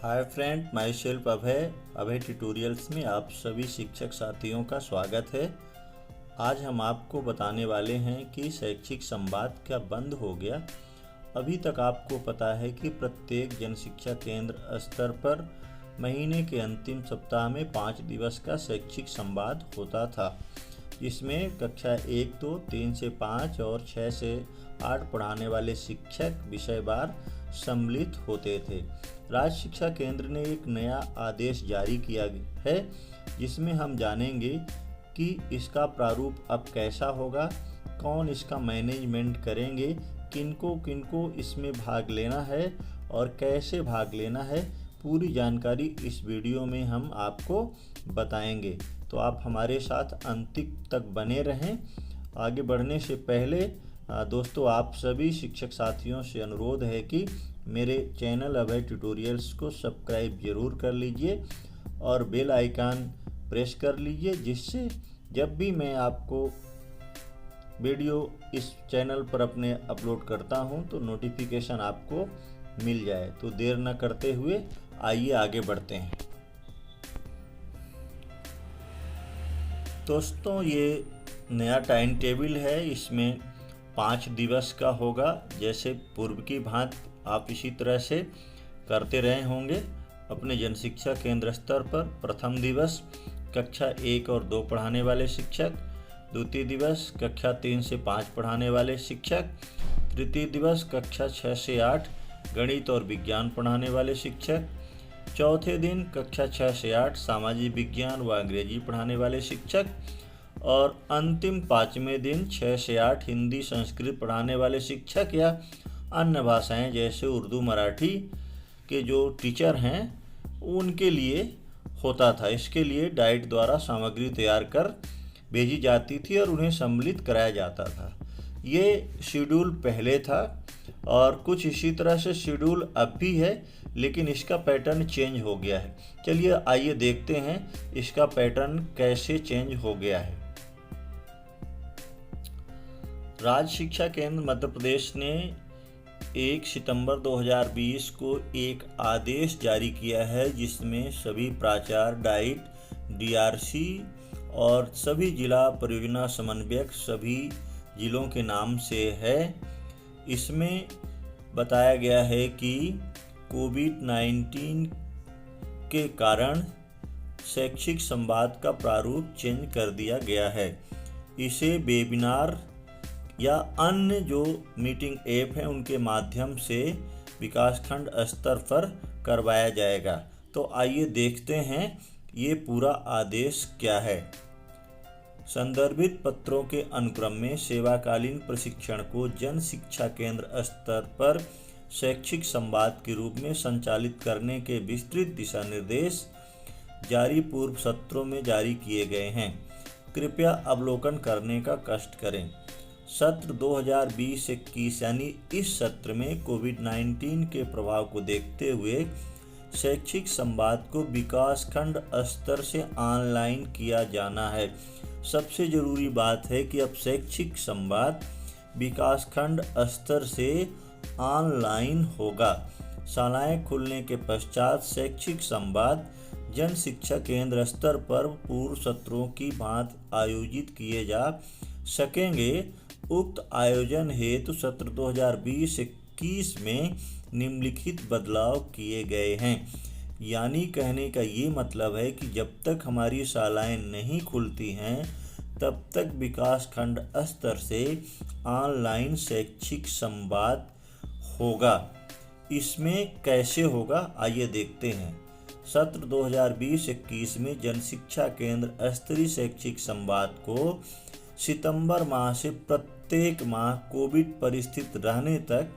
Hi friend, my self Abhay tutorials में आप सभी शिक्षक साथियों का स्वागत है। आज हम आपको बताने वाले हैं कि शैक्षिक संवाद क्या बंद हो गया। अभी तक आपको पता है कि प्रत्येक जनशिक्षा केंद्र स्तर पर महीने के अंतिम सप्ताह में 5 दिवस का शैक्षिक संवाद होता था, जिसमें कक्षा 1, 2, 3 से 5 और 6 से 8 पढ़ाने वाले शिक्षक विषयवार सम्मिलित होते थे। राज्य शिक्षा केंद्र ने एक नया आदेश जारी किया है, जिसमें हम जानेंगे कि इसका प्रारूप अब कैसा होगा, कौन इसका मैनेजमेंट करेंगे, किनको किनको इसमें भाग लेना है और कैसे भाग लेना है। पूरी जानकारी इस वीडियो में हम आपको बताएंगे, तो आप हमारे साथ अंतिम तक बने रहें। आगे बढ़ने से पहले दोस्तों, आप सभी शिक्षक साथियों से अनुरोध है कि मेरे चैनल अभय ट्यूटोरियल्स को सब्सक्राइब जरूर कर लीजिए और बेल आइकन प्रेस कर लीजिए, जिससे जब भी मैं आपको वीडियो इस चैनल पर अपने अपलोड करता हूं तो नोटिफिकेशन आपको मिल जाए। तो देर न करते हुए आइए आगे बढ़ते हैं। दोस्तों, ये नया टाइम टेबल है, इसमें 5 दिवस का होगा। जैसे पूर्व की भांति आप इसी तरह से करते रहे होंगे। अपने जनशिक्षा केंद्र स्तर पर प्रथम दिवस कक्षा 1 और 2 पढ़ाने वाले शिक्षक, द्वितीय दिवस कक्षा 3 से 5 पढ़ाने वाले शिक्षक, तृतीय दिवस कक्षा 6 से 8 गणित और विज्ञान पढ़ाने वाले शिक्षक, चौथे दिन कक्षा 6 से 8 सामाजिक विज्ञान व अंग्रेजी पढ़ाने वाले शिक्षक और अंतिम 5वें दिन 6 से 8 हिंदी संस्कृत पढ़ाने वाले शिक्षक या अन्य भाषाएं जैसे उर्दू मराठी के जो टीचर हैं उनके लिए होता था। इसके लिए डाइट द्वारा सामग्री तैयार कर भेजी जाती थी और उन्हें सम्मिलित कराया जाता था। ये शेड्यूल पहले था और कुछ इसी तरह से शेड्यूल अब भी है, लेकिन इसका पैटर्न चेंज हो गया है। चलिए आइए देखते हैं इसका पैटर्न कैसे चेंज हो गया है। राज्य शिक्षा केंद्र मध्य प्रदेश ने 1 सितंबर 2020 को एक आदेश जारी किया है, जिसमें सभी प्राचार्य, डाइट, डीआरसी और सभी जिला परियोजना समन्वयक सभी जिलों के नाम से है। इसमें बताया गया है कि कोविड-19 के कारण शैक्षिक संवाद का प्रारूप चेंज कर दिया गया है। इसे वेबिनार या अन्य जो मीटिंग ऐप हैं उनके माध्यम से विकासखंड स्तर पर करवाया जाएगा। तो आइए देखते हैं ये पूरा आदेश क्या है। संदर्भित पत्रों के अनुक्रम में सेवाकालीन प्रशिक्षण को जन शिक्षा केंद्र स्तर पर शैक्षिक संवाद के रूप में संचालित करने के विस्तृत दिशा निर्देश जारी पूर्व सत्रों में जारी किए गए हैं। कृपया अवलोकन करने का कष्ट करें। सत्र 2020-21 यानी इस सत्र में कोविड-19 के प्रभाव को देखते हुए शैक्षिक संवाद को विकासखंड स्तर से ऑनलाइन किया जाना है। सबसे ज़रूरी बात है कि अब शैक्षिक संवाद विकासखंड स्तर से ऑनलाइन होगा। शालाएं खुलने के पश्चात शैक्षिक संवाद जन शिक्षा केंद्र स्तर पर पूर्व सत्रों की भांति आयोजित किए जा सकेंगे। उक्त आयोजन हेतु सत्र 2020-21 में निम्नलिखित बदलाव किए गए हैं। यानी कहने का ये मतलब है कि जब तक हमारी शालाएं नहीं खुलती हैं तब तक विकासखंड स्तर से ऑनलाइन शैक्षिक संवाद होगा। इसमें कैसे होगा आइए देखते हैं। सत्र 2020-21 में जनशिक्षा केंद्र स्तरीय शैक्षिक संवाद को सितंबर माह से प्रत्येक माह कोविड परिस्थिति रहने तक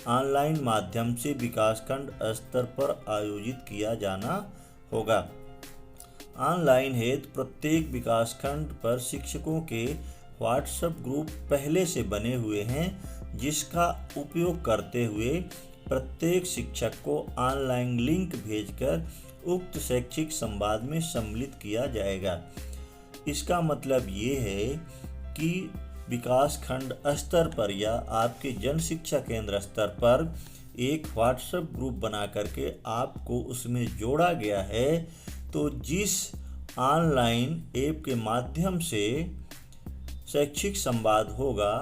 ऑनलाइन माध्यम से विकासखंड स्तर पर आयोजित किया जाना होगा। ऑनलाइन हेतु प्रत्येक विकासखंड पर शिक्षकों के व्हाट्सएप ग्रुप पहले से बने हुए हैं, जिसका उपयोग करते हुए प्रत्येक शिक्षक को ऑनलाइन लिंक भेजकर उक्त शैक्षिक संवाद में सम्मिलित किया जाएगा। इसका मतलब ये है कि विकासखंड स्तर पर या आपके जन शिक्षा केंद्र स्तर पर एक व्हाट्सएप ग्रुप बना करके आपको उसमें जोड़ा गया है। तो जिस ऑनलाइन ऐप के माध्यम से शैक्षिक संवाद होगा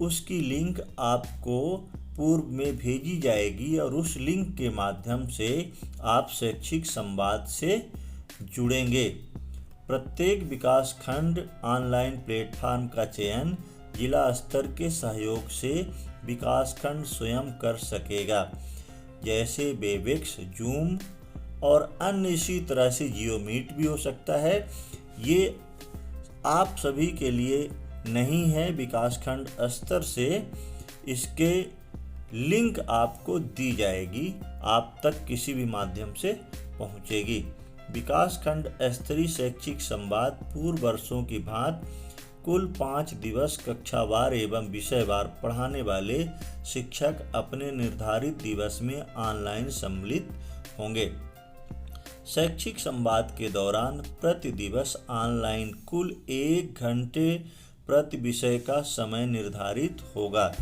उसकी लिंक आपको पूर्व में भेजी जाएगी और उस लिंक के माध्यम से आप शैक्षिक संवाद से जुड़ेंगे। प्रत्येक विकासखंड ऑनलाइन प्लेटफॉर्म का चयन जिला स्तर के सहयोग से विकासखंड स्वयं कर सकेगा, जैसे वेबएक्स, जूम और अन्य इसी तरह से जियो मीट भी हो सकता है। ये आप सभी के लिए नहीं है, विकासखंड स्तर से इसके लिंक आपको दी जाएगी, आप तक किसी भी माध्यम से पहुंचेगी। विकासखंड स्तरीय शैक्षिक संवाद पूर्व वर्षों की भांति कुल 5 दिवस कक्षावार एवं विषयवार पढ़ाने वाले शिक्षक अपने निर्धारित दिवस में ऑनलाइन सम्मिलित होंगे। शैक्षिक संवाद के दौरान प्रति दिवस ऑनलाइन कुल 1 घंटे प्रति विषय का समय निर्धारित होगा।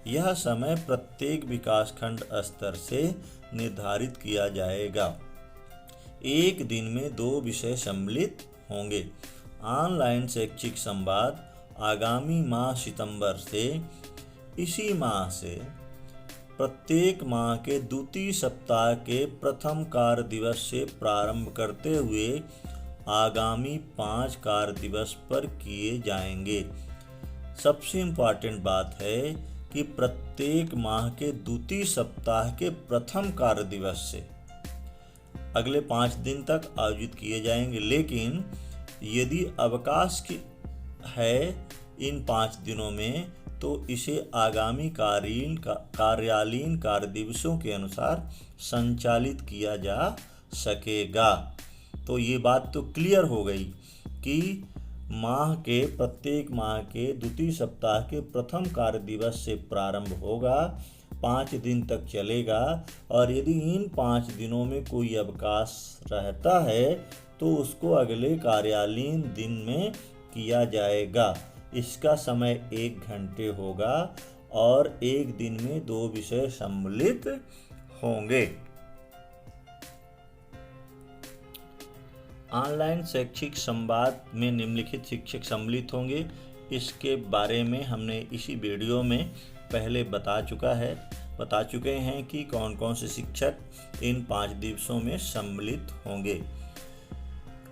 यह समय प्रत्येक विकासखंड स्तर से निर्धारित किया जाएगा। एक दिन में 2 विषय सम्मिलित होंगे। ऑनलाइन शैक्षिक संवाद आगामी माह सितंबर से इसी माह से प्रत्येक माह के द्वितीय सप्ताह के प्रथम कार्य दिवस से प्रारंभ करते हुए आगामी 5 कार्य दिवस पर किए जाएंगे। सबसे इम्पॉर्टेंट बात है कि प्रत्येक माह के द्वितीय सप्ताह के प्रथम कार्य दिवस से अगले 5 दिन तक आयोजित किए जाएंगे। लेकिन यदि अवकाश की है इन 5 दिनों में तो इसे आगामी कार्यालयीन कार्य दिवसों के अनुसार संचालित किया जा सकेगा। तो ये बात तो क्लियर हो गई कि प्रत्येक माह के द्वितीय सप्ताह के प्रथम कार्य दिवस से प्रारंभ होगा, 5 दिन तक चलेगा और यदि इन 5 दिनों में कोई अवकाश रहता है तो उसको अगले कार्यालयीन दिन में किया जाएगा। इसका समय 1 घंटे होगा और एक दिन में 2 विषय सम्मिलित होंगे। ऑनलाइन शैक्षिक संवाद में निम्नलिखित शिक्षक सम्मिलित होंगे। इसके बारे में हमने इसी वीडियो में पहले बता चुके हैं कि कौन कौन से शिक्षक इन 5 दिवसों में सम्मिलित होंगे।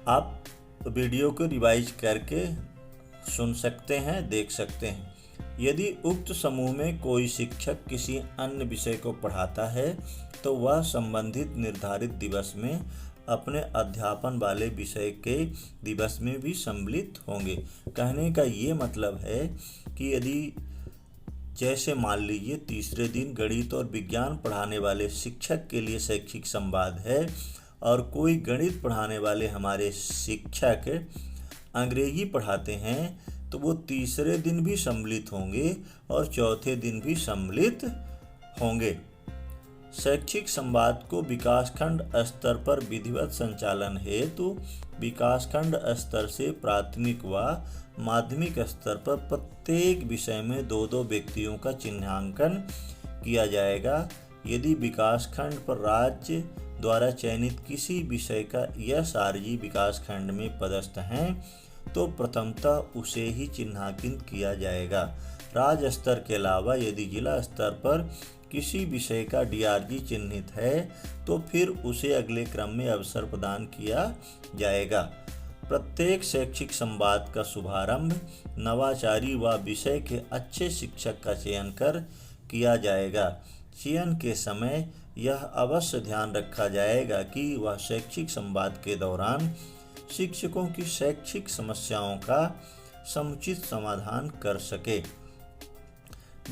आप वीडियो को रिवाइज करके सुन सकते हैं, देख सकते हैं। यदि उक्त समूह में कोई शिक्षक किसी अन्य विषय को पढ़ाता है तो वह संबंधित निर्धारित दिवस में अपने अध्यापन वाले विषय के दिवस में भी सम्मिलित होंगे। कहने का ये मतलब है कि यदि जैसे मान लीजिए तीसरे दिन गणित और विज्ञान पढ़ाने वाले शिक्षक के लिए शैक्षिक संवाद है और कोई गणित पढ़ाने वाले हमारे शिक्षक अंग्रेजी पढ़ाते हैं तो वो तीसरे दिन भी सम्मिलित होंगे और चौथे दिन भी सम्मिलित होंगे। शैक्षिक संवाद को विकासखंड स्तर पर विधिवत संचालन हेतु विकासखंड स्तर से प्राथमिक व माध्यमिक स्तर पर प्रत्येक विषय में 2-2 व्यक्तियों का चिन्हांकन किया जाएगा। यदि विकासखंड पर राज्य द्वारा चयनित किसी विषय का एसआरजी विकासखंड में पदस्थ हैं तो प्रथमतः उसे ही चिन्हांकित किया जाएगा। राज्य स्तर के अलावा यदि जिला स्तर पर किसी विषय का डीआरजी चिन्हित है तो फिर उसे अगले क्रम में अवसर प्रदान किया जाएगा। प्रत्येक शैक्षिक संवाद का शुभारंभ नवाचारी व विषय के अच्छे शिक्षक का चयन कर किया जाएगा। चयन के समय यह अवश्य ध्यान रखा जाएगा कि वह शैक्षिक संवाद के दौरान शिक्षकों की शैक्षिक समस्याओं का समुचित समाधान कर सके।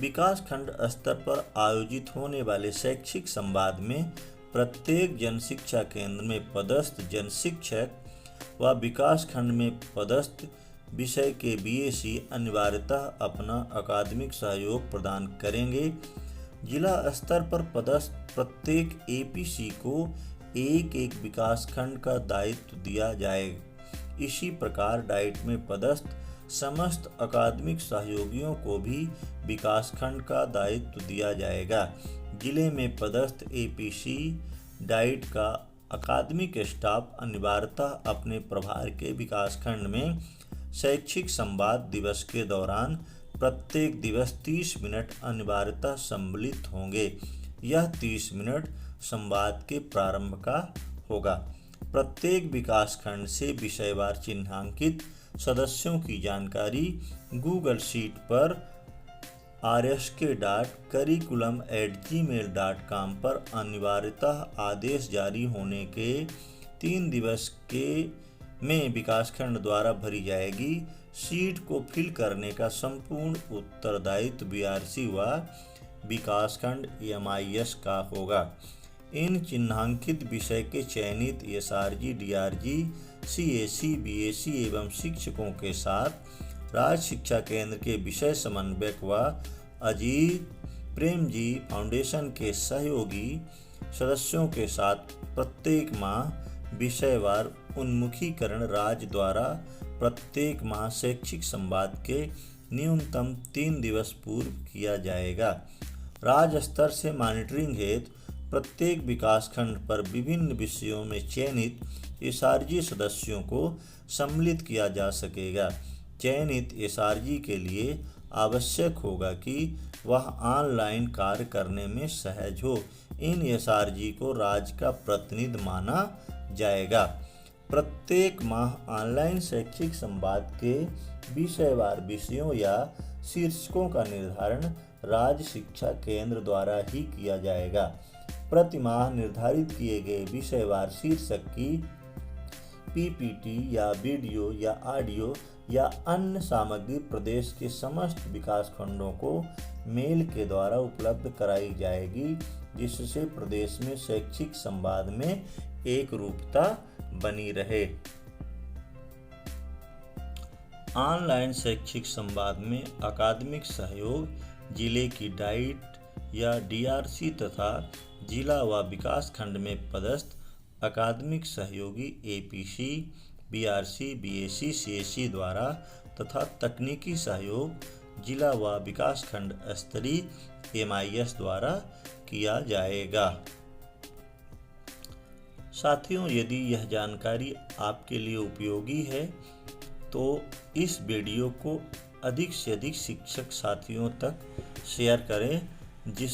विकासखंड स्तर पर आयोजित होने वाले शैक्षिक संवाद में प्रत्येक जनशिक्षा केंद्र में पदस्थ जन शिक्षक व विकासखंड में पदस्थ विषय के बीएसी अनिवार्यतः अपना अकादमिक सहयोग प्रदान करेंगे। जिला स्तर पर पदस्थ प्रत्येक एपीसी को एक विकासखंड का दायित्व दिया जाएगा। इसी प्रकार डाइट में पदस्थ समस्त अकादमिक सहयोगियों को भी विकासखंड का दायित्व दिया जाएगा। जिले में पदस्थ एपीसी डाइट का अकादमिक स्टाफ अनिवार्यतः अपने प्रभार के विकासखंड में शैक्षिक संवाद दिवस के दौरान प्रत्येक दिवस 30 मिनट अनिवार्यतः सम्मिलित होंगे। यह 30 मिनट संवाद के प्रारंभ का होगा। प्रत्येक विकासखंड से विषयवार चिन्हांकित सदस्यों की जानकारी गूगल शीट पर rsk.curriculum@gmail.com पर अनिवार्यतः आदेश जारी होने के 3 दिवस के में विकासखंड द्वारा भरी जाएगी। शीट को फिल करने का संपूर्ण उत्तरदायित्व बीआरसी व विकासखंड एमआईएस का होगा। इन चिन्हांकित विषय के चयनित एसआरजी, डीआरजी, सीएसी, बीएसी एवं शिक्षकों के साथ राज्य शिक्षा केंद्र के विषय समन्वयक व अजीत प्रेमजी फाउंडेशन के सहयोगी सदस्यों के साथ प्रत्येक माह विषयवार उन्मुखीकरण राज्य द्वारा प्रत्येक माह शैक्षिक संवाद के न्यूनतम 3 दिवस पूर्व किया जाएगा। राज्य स्तर से मॉनिटरिंग हेतु प्रत्येक विकासखंड पर विभिन्न विषयों में चयनित एसआरजी सदस्यों को सम्मिलित किया जा सकेगा। चयनित एसआरजी के लिए आवश्यक होगा कि वह ऑनलाइन कार्य करने में सहज हो। इन एसआरजी को राज्य का प्रतिनिधि माना जाएगा। प्रत्येक माह ऑनलाइन शैक्षिक संवाद के विषयवार विषयों या शीर्षकों का निर्धारण राज्य शिक्षा केंद्र द्वारा ही किया जाएगा। प्रति माह निर्धारित किए गए विषयवार शीर्षक की पीपीटी या वीडियो या ऑडियो या अन्य सामग्री प्रदेश के समस्त विकासखंडों को मेल के द्वारा उपलब्ध कराई जाएगी, जिससे प्रदेश में शैक्षिक संवाद में एक रूपता बनी रहे। ऑनलाइन शैक्षिक संवाद में अकादमिक सहयोग जिले की डाइट या डीआरसी तथा जिला व विकासखंड में पदस्थ अकादमिक सहयोगी एपीसी, बीआरसी, बीएसी, सीएसी द्वारा तथा तकनीकी सहयोग जिला व विकासखंड स्तरीय एमआईएस द्वारा किया जाएगा। साथियों, यदि यह जानकारी आपके लिए उपयोगी है तो इस वीडियो को अधिक से अधिक शिक्षक साथियों तक शेयर करें, जिस